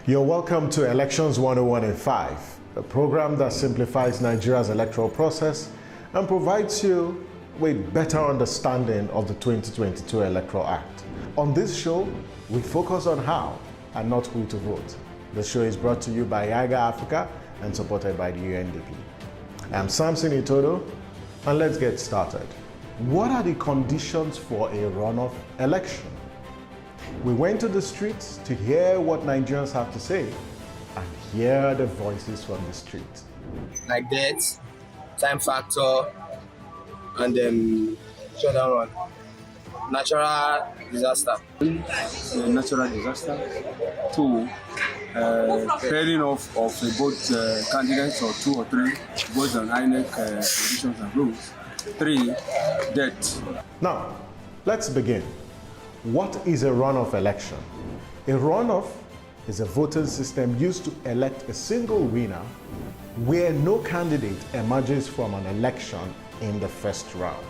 You're welcome to Elections 101 and 5, a program that simplifies Nigeria's electoral process and provides you with better understanding of the 2022 Electoral Act. On this show, we focus on how and not who to vote. The show is brought to you by YAGA Africa and supported by the UNDP. I'm Samson Itodo, and let's get started. What are the conditions for a runoff election? We went to the streets to hear what Nigerians have to say and hear the voices from the street. Like that, time factor, and shutdown run. Natural disaster. Natural disaster. Two, pairing of both candidates or two or three, both on INEC conditions and rules. Three, death. Now, let's begin. What is a runoff election? A runoff is a voting system used to elect a single winner where no candidate emerges from an election in the first round.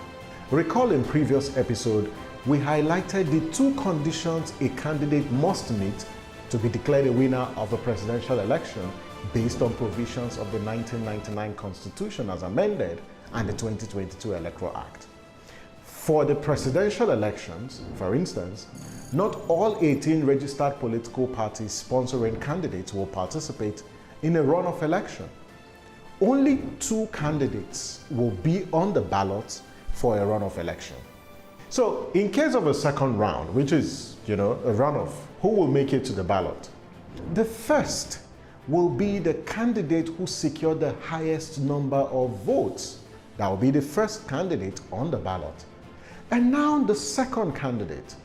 Recall in previous episode, we highlighted the two conditions a candidate must meet to be declared a winner of a presidential election based on provisions of the 1999 Constitution as amended and the 2022 Electoral Act. For the presidential elections, for instance, not all 18 registered political parties sponsoring candidates will participate in a runoff election. Only 2 candidates will be on the ballot for a runoff election. So, in case of a second round, which is, a runoff, who will make it to the ballot? The first will be the candidate who secured the highest number of votes. That will be the first candidate on the ballot. And now the second candidate.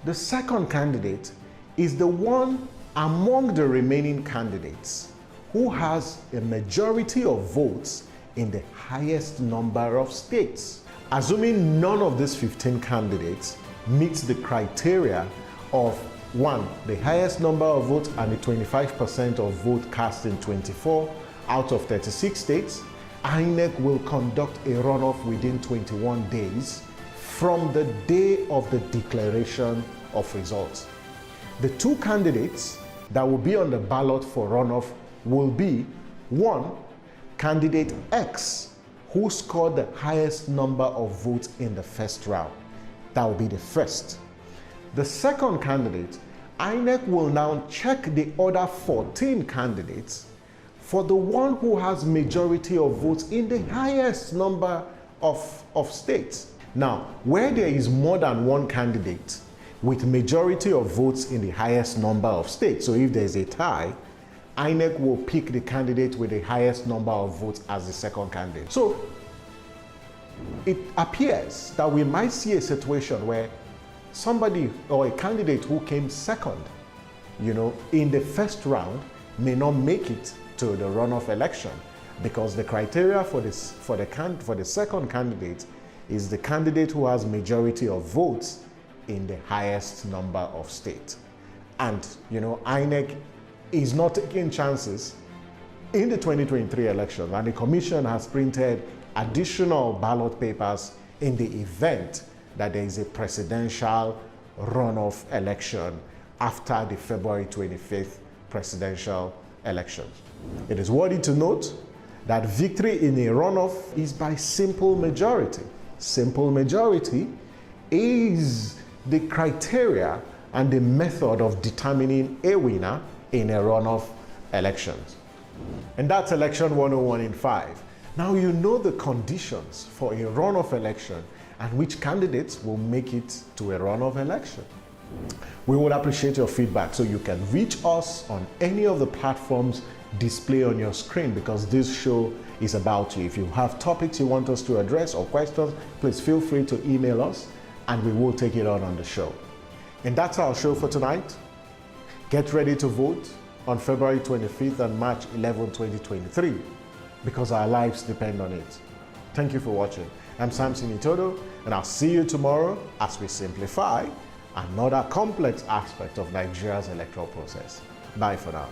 The second candidate is the one among the remaining candidates who has a majority of votes in the highest number of states. Assuming none of these 15 candidates meets the criteria of 1, the highest number of votes and the 25% of vote cast in 24 out of 36 states, INEC will conduct a runoff within 21 days from the day of the declaration of results. The 2 candidates that will be on the ballot for runoff will be 1, candidate X, who scored the highest number of votes in the first round. That will be the first. The second candidate, INEC will now check the other 14 candidates for the one who has majority of votes in the highest number of states. Now, where there is more than one candidate with majority of votes in the highest number of states, so if there's a tie, INEC will pick the candidate with the highest number of votes as the second candidate. So, it appears that we might see a situation where somebody or a candidate who came second, in the first round may not make it to the runoff election because the criteria for the second candidate is the candidate who has majority of votes in the highest number of states. And, INEC is not taking chances in the 2023 election, and the Commission has printed additional ballot papers in the event that there is a presidential runoff election after the February 25th presidential elections. It is worthy to note that victory in a runoff is by simple majority. Simple majority is the criteria and the method of determining a winner in a runoff elections. And that's Election 101 in 5. Now you know the conditions for a runoff election and which candidates will make it to a runoff election. We would appreciate your feedback, so you can reach us on any of the platforms displayed on your screen, because this show is about you. If you have topics you want us to address or questions, please feel free to email us and we will take it on the show. And that's our show for tonight. Get ready to vote on February 25th and March 11, 2023, because our lives depend on it. Thank you for watching. I'm Samson Itodo, and I'll see you tomorrow as we simplify another complex aspect of Nigeria's electoral process. Bye for now.